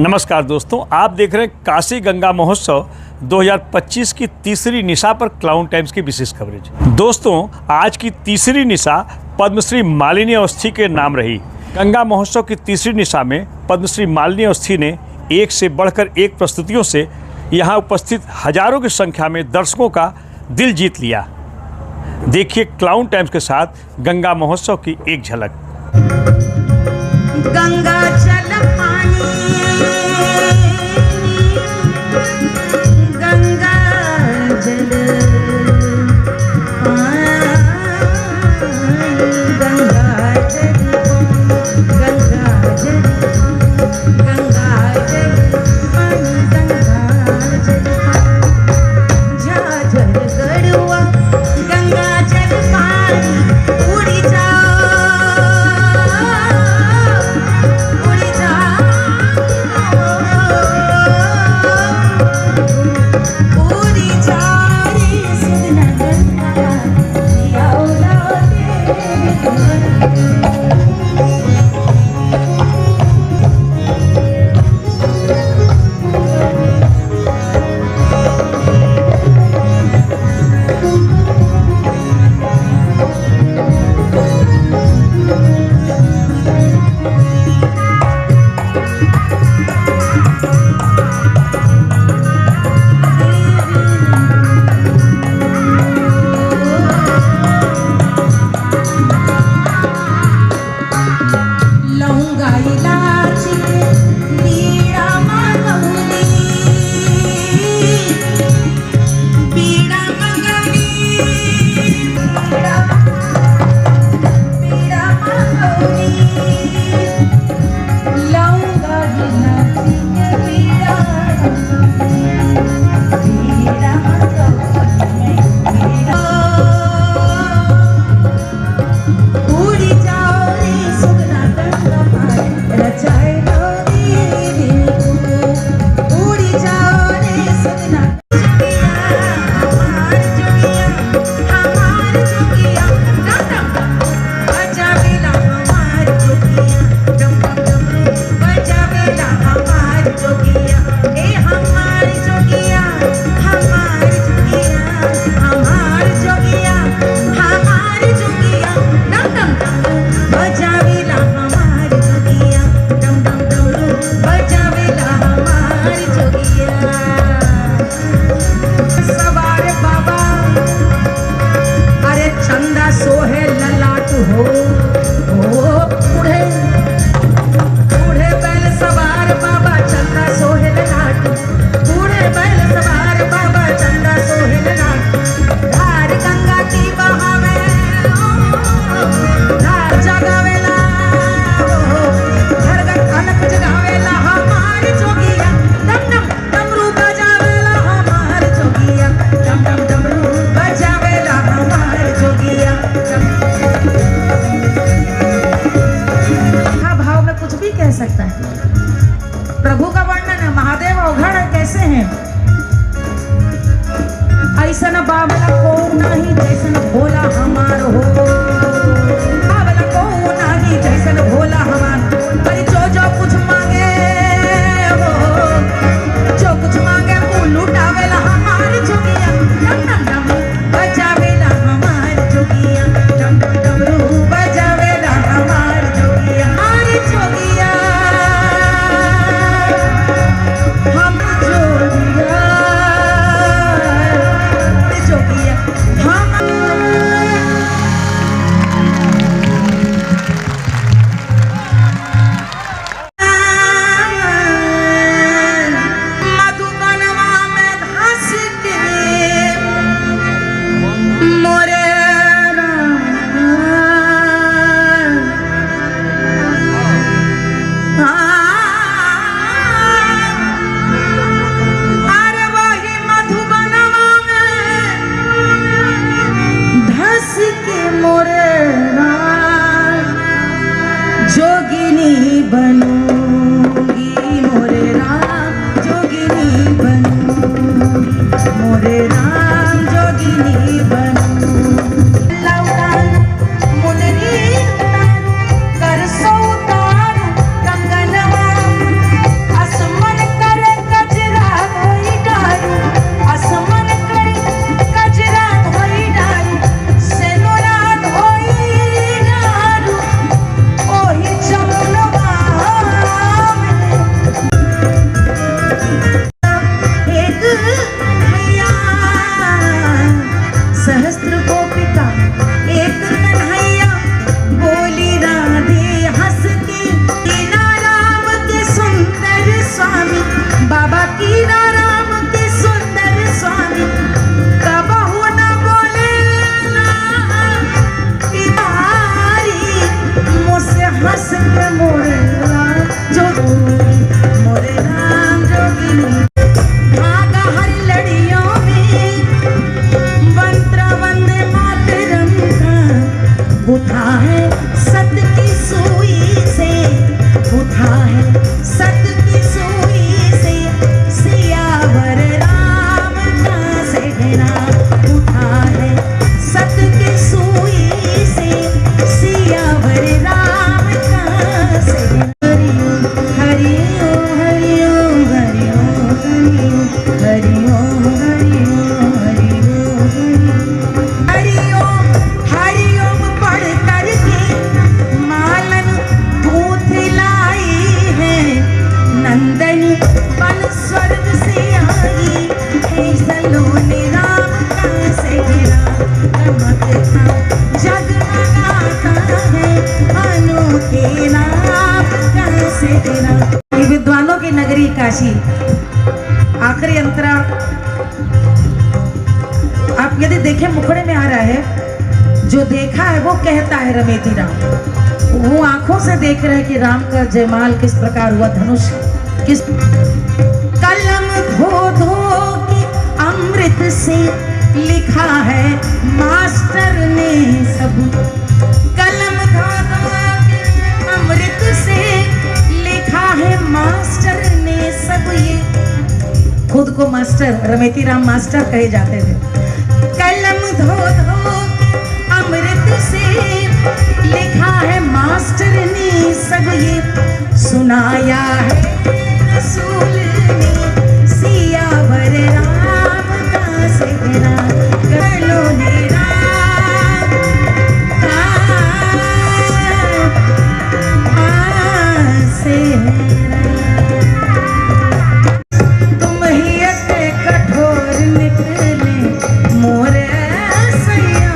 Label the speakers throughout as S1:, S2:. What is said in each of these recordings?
S1: नमस्कार दोस्तों, आप देख रहे हैं काशी गंगा महोत्सव 2025 की तीसरी निशा पर क्लाउन टाइम्स की विशेष कवरेज। दोस्तों, आज की तीसरी निशा पद्मश्री मालिनी अवस्थी के नाम रही। गंगा महोत्सव की तीसरी निशा में पद्मश्री मालिनी अवस्थी ने एक से बढ़कर एक प्रस्तुतियों से यहाँ उपस्थित हजारों की संख्या में दर्शकों का दिल जीत लिया। देखिए क्लाउन टाइम्स के साथ गंगा महोत्सव की एक झलक।
S2: गंगा जल पानी, गंगा जल पानी, गंगा जल पानी, गंगा जल पानी, गंगा जल पानी, गंगा जल पानी, झाझर गढ़वा गंगा जल पानी, उड़ी जाओ उड़ी जाओ उठा है सत की सूई से सियावर राम का सेहरा, उठा है सत की सूई से सियावर राम का सेहरा। हरि ओम हरि ओम हरि ओम हरि ओम हरि ओम हरि ओम हरि ओम हरि ओम पढ़ करके मालन गूंथ लाई है, नंदनी बन स्वर्ग से आई है, सलोने राम का सेहरा चमकता जगमगाता है, अनोखे नाम का सेहरा। विद्वानों की नगरी काशी, आखिरी अंतरा आप यदि देखें मुखड़े में आ रहा है, जो देखा है वो कहता है रमेती राम, वो आंखों से देख रहे हैं कि राम का जयमाल किस प्रकार हुआ, धनुष किस कलम धो धो के अमृत से लिखा है मास्टर ने सब, कलम धो धो के अमृत से लिखा है मास्टर ने सब। ये खुद को मास्टर रमेती राम मास्टर कहे जाते थे। कलम धो धो अमृत से लिखा है मास्टर ने सब, ये सुनाया है रसूल ने सियावर राम का सेहरा, गलो ने राम का सेहरा। तुम ही अति कठोर निकले मोरे सैया,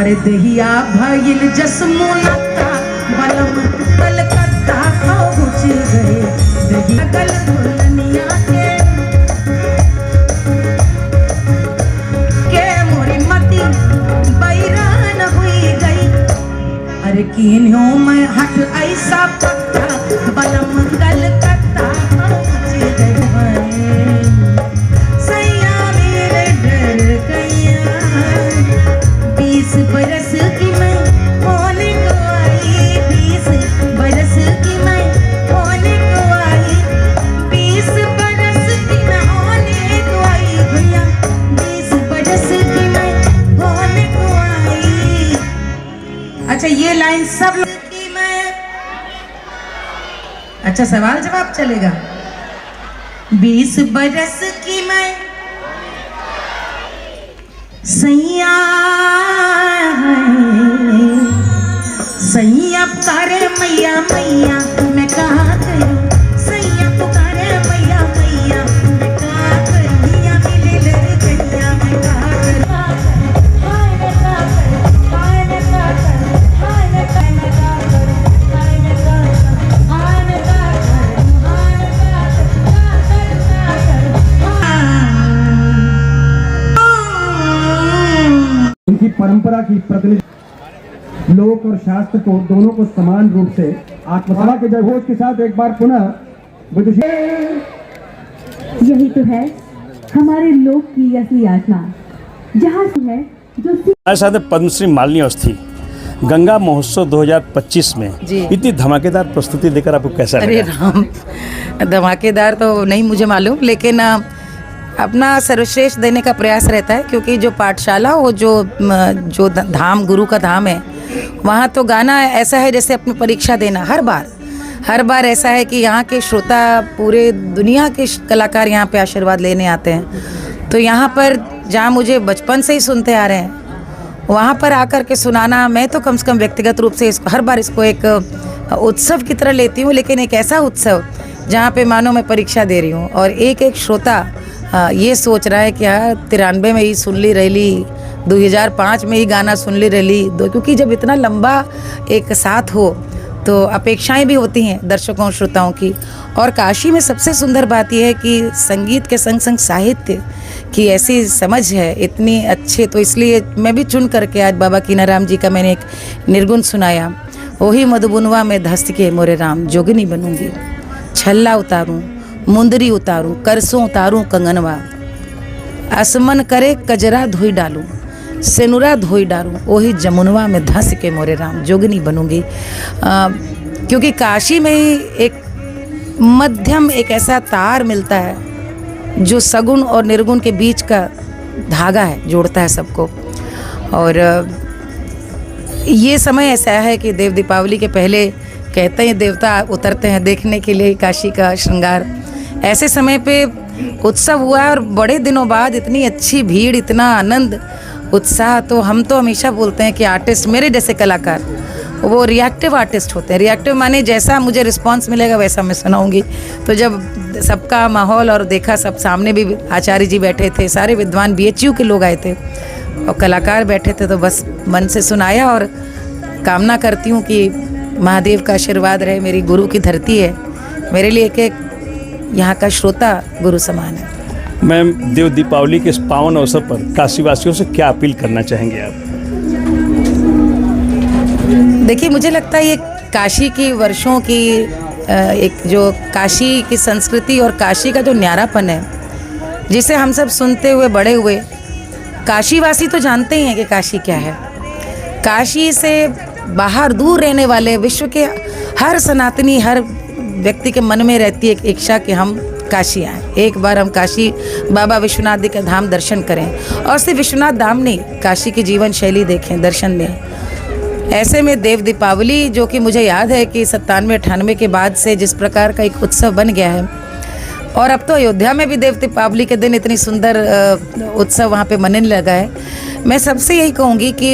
S2: अरे दहिया भइल जसमुनाता बलम कलकत्ता पहुँच गए दहिया गल दुल्हनिया के मोरी मती बैरान हुई गई। अरे किन्हों में हट ऐसा पक्का बलम कलकत्ता पहुँच गए सैया मेरे डर गैया 20 बरस की मैं होने को आई 20 बरस की मैं होने को आई 20 बरस की मैं होने को आई भैया 20 बरस की मैं होने को आई। अच्छा ये लाइन सब लोग की मैं अच्छा सवाल जवाब चलेगा 20 बरस की मैं सैया सैया पुकारे मैया मैया मैं कहाँ करूँ सैया पुकारे मैया मैया मैं कहाँ करूँ या मिले लड़ गैया मैं कहाँ
S3: उनकी परंपरा की प्रतिनिधि लोक और शास्त्र को दोनों को समान रूप से आत्मसभा के जयघोष के साथ एक बार पुनः
S4: यही तो है हमारे लोक की असली आत्मा जहाँ से है जो
S1: हमारे साथ है पद्मश्री मालिनी अवस्थी। गंगा महोत्सव 2025 में
S5: जी।
S1: इतनी धमाकेदार प्रस्तुति देकर आपको कैसा
S5: अरे
S1: लगा?
S5: राम धमाकेदार तो नहीं मुझे मालूम, लेकिन अपना सर्वश्रेष्ठ देने का प्रयास रहता है, क्योंकि जो पाठशाला वो जो धाम गुरु का धाम है, वहाँ तो गाना ऐसा है जैसे अपनी परीक्षा देना। हर बार ऐसा है कि यहाँ के श्रोता पूरे दुनिया के कलाकार यहाँ पे आशीर्वाद लेने आते हैं। तो यहाँ पर जहाँ मुझे बचपन से ही सुनते आ रहे हैं, वहाँ पर आकर के सुनाना, मैं तो कम से कम व्यक्तिगत रूप से हर बार इसको एक उत्सव की तरह लेती हूँ, लेकिन एक ऐसा उत्सव जहाँ पे मानो मैं परीक्षा दे रही हूँ और एक श्रोता ये सोच रहा है कि यार 93 में ही सुन ली रही, 2005 में ही गाना सुन ली रही, क्योंकि जब इतना लंबा एक साथ हो तो अपेक्षाएं भी होती हैं दर्शकों श्रोताओं की। और काशी में सबसे सुंदर बात यह है कि संगीत के संग संग साहित्य की ऐसी समझ है इतनी अच्छे, तो इसलिए मैं भी चुन करके आज बाबा कीनाराम जी का मैंने एक निर्गुण सुनाया। वही मधुबुनवा में धस्त के मोरे राम जोगिनी बनूंगी, छल्ला उतारूं मुंदरी उतारूं करसों उतारूं कंगनवा, आसमन करे कजरा धोई डालूं सेनुरा धोई डालूं, वही जमुनवा में धंस के मोरे राम जोगिनी बनूंगी। क्योंकि काशी में ही एक मध्यम एक ऐसा तार मिलता है जो सगुण और निर्गुण के बीच का धागा है, जोड़ता है सबको। और ये समय ऐसा है कि देव दीपावली के पहले कहते हैं देवता उतरते हैं देखने के लिए काशी का श्रृंगार। ऐसे समय पे उत्सव हुआ है और बड़े दिनों बाद इतनी अच्छी भीड़, इतना आनंद उत्साह। तो हम तो हमेशा बोलते हैं कि आर्टिस्ट, मेरे जैसे कलाकार वो रिएक्टिव आर्टिस्ट होते हैं। रिएक्टिव माने जैसा मुझे रिस्पांस मिलेगा वैसा मैं सुनाऊंगी। तो जब सबका माहौल और देखा, सब सामने भी आचार्य जी बैठे थे, सारे विद्वान BHU के लोग आए थे और कलाकार बैठे थे, तो बस मन से सुनाया। और कामना करती हूँ कि महादेव का आशीर्वाद रहे। मेरी गुरु की धरती है, मेरे लिए एक यहाँ का श्रोता गुरु समान है।
S1: मैम, देव दीपावली के इस पावन अवसर पर काशीवासियों से क्या अपील करना चाहेंगे आप?
S5: देखिए, मुझे लगता है ये काशी की वर्षों की एक जो काशी की संस्कृति और काशी का जो न्यारापन है, जिसे हम सब सुनते हुए बड़े हुए, काशीवासी तो जानते ही हैं कि काशी क्या है। काशी से बाहर दूर रहने वाले विश्व के हर सनातनी, हर व्यक्ति के मन में रहती है एक इच्छा कि हम काशी आएँ, एक बार हम काशी बाबा विश्वनाथ जी का धाम दर्शन करें। और सिर्फ विश्वनाथ धाम नहीं, काशी की जीवन शैली देखें, दर्शन लें। ऐसे में देव दीपावली, जो कि मुझे याद है कि 97-98 के बाद से जिस प्रकार का एक उत्सव बन गया है, और अब तो अयोध्या में भी देव दीपावली के दिन इतनी सुंदर उत्सव वहाँ पे मनने लगा है। मैं सबसे यही कहूँगी कि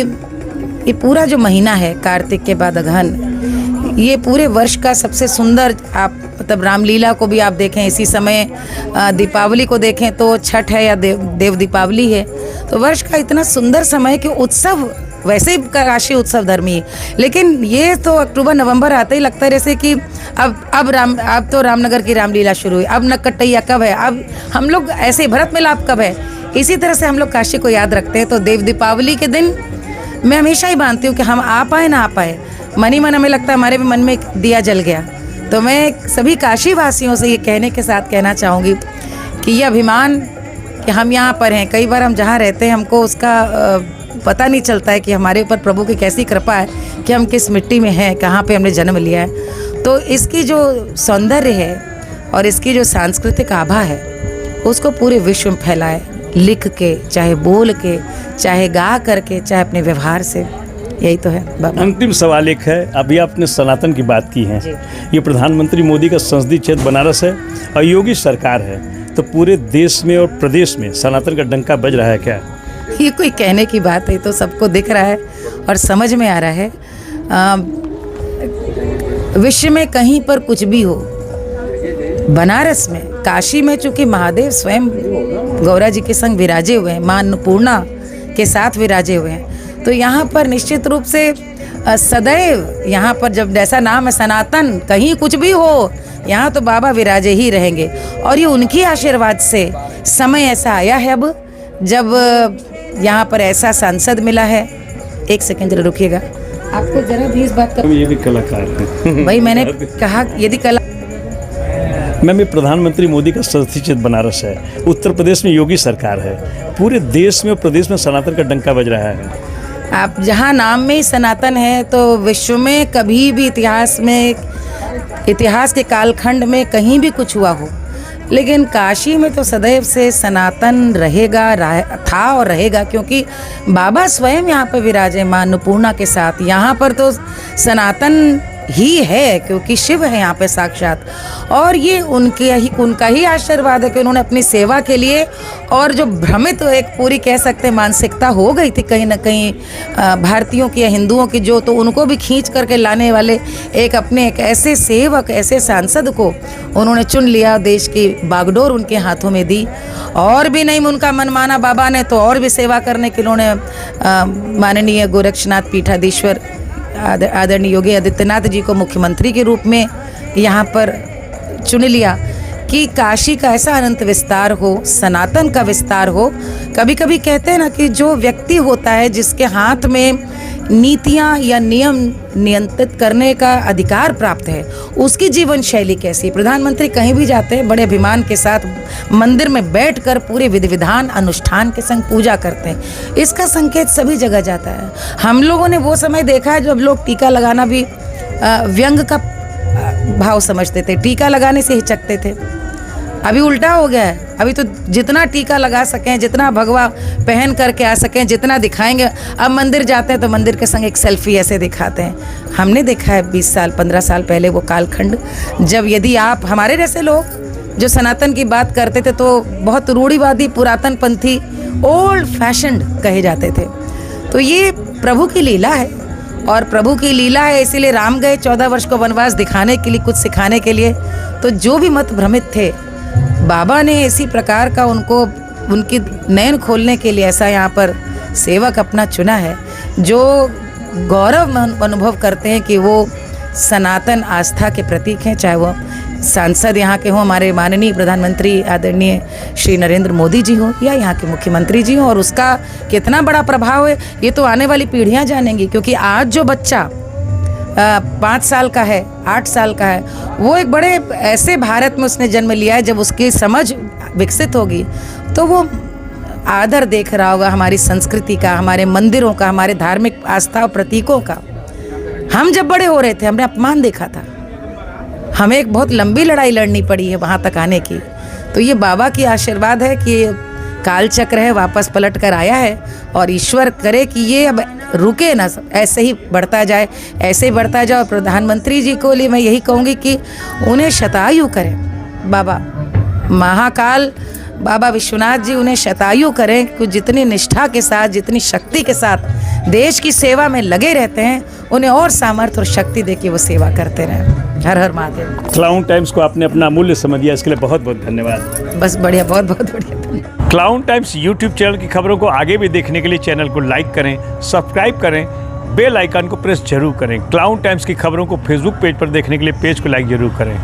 S5: ये पूरा जो महीना है, कार्तिक के बाद अगहन, ये पूरे वर्ष का सबसे सुंदर, आप मतलब रामलीला को भी आप देखें इसी समय, दीपावली को देखें तो छठ है या देव दीपावली है, तो वर्ष का इतना सुंदर समय कि उत्सव वैसे ही काशी उत्सव धर्मी है, लेकिन ये तो अक्टूबर नवंबर आते ही लगता है जैसे कि अब तो रामनगर की रामलीला शुरू हुई, अब नक्कटैया कब है, अब हम लोग ऐसे भरत मिलाप कब है। इसी तरह से हम लोग काशी को याद रखते हैं। तो देव दीपावली के दिन मैं हमेशा ही मानती हूँ कि हम आ पाए ना आ पाए, मन ही मन हमें लगता है हमारे भी मन में एक दिया जल गया। तो मैं सभी काशी वासियों से ये कहने के साथ कहना चाहूँगी कि ये अभिमान कि हम यहाँ पर हैं, कई बार हम जहाँ रहते हैं हमको उसका पता नहीं चलता है कि हमारे ऊपर प्रभु की कैसी कृपा है कि हम किस मिट्टी में हैं, कहाँ पे हमने जन्म लिया है। तो इसकी जो सौंदर्य है और इसकी जो सांस्कृतिक आभा है उसको पूरे विश्व में फैलाए, लिख के, चाहे बोल के, चाहे गा करके, चाहे अपने व्यवहार से। यही तो है बाबा।
S1: अंतिम सवाल एक है, अभी आपने सनातन की बात की है, ये प्रधानमंत्री मोदी का संसदीय क्षेत्र बनारस है और योगी सरकार है, तो पूरे देश में और प्रदेश में सनातन का डंका बज रहा है क्या?
S5: ये कोई कहने की बात है, तो सबको दिख रहा है और समझ में आ रहा है। विश्व में कहीं पर कुछ भी हो, बनारस में, काशी में चूंकि महादेव स्वयं गौरा जी के संग विराजे हुए हैं, मां अन्नपूर्णा के साथ विराजे हुए हैं, तो यहाँ पर निश्चित रूप से सदैव यहाँ पर जब जैसा नाम है सनातन, कहीं कुछ भी हो यहाँ तो बाबा विराजे ही रहेंगे। और ये उनकी आशीर्वाद से समय ऐसा आया है अब जब यहाँ पर ऐसा सांसद मिला है। एक सेकंड जरा रुकिएगा, आपको जरा भी इस बात का,
S1: ये भी कलाकार है
S5: भाई मैंने कहा यदि कला
S1: मैम, ये प्रधानमंत्री मोदी का संसदीय क्षेत्र बनारस है, उत्तर प्रदेश में योगी सरकार है, पूरे देश में और प्रदेश में सनातन का डंका बज रहा है।
S5: आप जहाँ नाम में ही सनातन है तो विश्व में कभी भी इतिहास के कालखंड में कहीं भी कुछ हुआ हो, लेकिन काशी में तो सदैव से सनातन था और रहेगा, क्योंकि बाबा स्वयं यहाँ पर विराजे मां अन्नपूर्णा के साथ। यहाँ पर तो सनातन ही है क्योंकि शिव है यहाँ पे साक्षात, और ये उनका ही आशीर्वाद है कि उन्होंने अपनी सेवा के लिए, और जो भ्रमित एक पूरी कह सकते हैं मानसिकता हो गई थी कहीं ना कहीं भारतीयों की या हिंदुओं की, जो तो उनको भी खींच करके लाने वाले एक ऐसे सेवक, ऐसे सांसद को उन्होंने चुन लिया, देश की बागडोर उनके हाथों में दी। और भी नहीं उनका मन माना बाबा ने तो और भी सेवा करने के उन्होंने माननीय गोरक्षनाथ पीठाधीश्वर आदरणीय योगी आदित्यनाथ जी को मुख्यमंत्री के रूप में यहाँ पर चुन लिया कि काशी का ऐसा अनंत विस्तार हो, सनातन का विस्तार हो। कभी कभी कहते हैं ना कि जो व्यक्ति होता है जिसके हाथ में नीतियाँ या नियम नियंत्रित करने का अधिकार प्राप्त है, उसकी जीवन शैली कैसी है। प्रधानमंत्री कहीं भी जाते हैं बड़े अभिमान के साथ मंदिर में बैठकर पूरे विधि विधान अनुष्ठान के संग पूजा करते हैं, इसका संकेत सभी जगह जाता है। हम लोगों ने वो समय देखा है जब लोग टीका लगाना भी व्यंग का भाव समझते थे, टीका लगाने से हिचकते थे। अभी उल्टा हो गया है, अभी तो जितना टीका लगा सकें, जितना भगवा पहन करके आ सकें, जितना दिखाएंगे। अब मंदिर जाते हैं तो मंदिर के संग एक सेल्फी ऐसे दिखाते हैं। हमने देखा है 20 साल 15 साल पहले वो कालखंड जब यदि आप हमारे जैसे लोग जो सनातन की बात करते थे तो बहुत रूढ़िवादी, पुरातन पंथी, ओल्ड फैशन्ड कहे जाते थे। तो ये प्रभु की लीला है, और प्रभु की लीला है इसीलिए राम गए 14 वर्ष को वनवास दिखाने के लिए, कुछ सिखाने के लिए। तो जो भी मत भ्रमित थे, बाबा ने इसी प्रकार का उनकी नयन खोलने के लिए ऐसा यहाँ पर सेवक अपना चुना है, जो गौरव अनुभव करते हैं कि वो सनातन आस्था के प्रतीक हैं। चाहे वो सांसद यहाँ के हों, हमारे माननीय प्रधानमंत्री आदरणीय श्री नरेंद्र मोदी जी हो, या यहाँ के मुख्यमंत्री जी हों, और उसका कितना बड़ा प्रभाव है ये तो आने वाली पीढ़ियाँ जानेंगी। क्योंकि आज जो बच्चा 5 साल का है, 8 साल का है, वो एक बड़े ऐसे भारत में उसने जन्म लिया है, जब उसकी समझ विकसित होगी तो वो आदर देख रहा होगा हमारी संस्कृति का, हमारे मंदिरों का, हमारे धार्मिक आस्था और प्रतीकों का। हम जब बड़े हो रहे थे हमने अपमान देखा था, हमें एक बहुत लंबी लड़ाई लड़नी पड़ी है वहाँ तक आने की। तो ये बाबा की आशीर्वाद है कि काल चक्र है वापस पलट कर आया है, और ईश्वर करे कि ये अब रुके ना, ऐसे ही बढ़ता जाए, ऐसे ही बढ़ता जाए। और प्रधानमंत्री जी को लिए मैं यही कहूँगी कि उन्हें शतायु करें बाबा, महाकाल बाबा विश्वनाथ जी उन्हें शतायु करें कि जितनी निष्ठा के साथ, जितनी शक्ति के साथ देश की सेवा में लगे रहते हैं, उन्हें और सामर्थ्य और शक्ति देके वो सेवा करते रहें। हर हर महादेव।
S1: क्लाउन टाइम्स को आपने अपना अमूल्य समय दिया, इसके लिए बहुत बहुत धन्यवाद।
S5: बस बढ़िया, बहुत बहुत बढ़िया।
S1: क्लाउन टाइम्स यूट्यूब चैनल की खबरों को आगे भी देखने के लिए चैनल को लाइक करें, सब्सक्राइब करें, बेल आइकन को प्रेस जरूर करें। क्लाउन टाइम्स की खबरों को फेसबुक पेज पर देखने के लिए पेज को लाइक जरूर करें।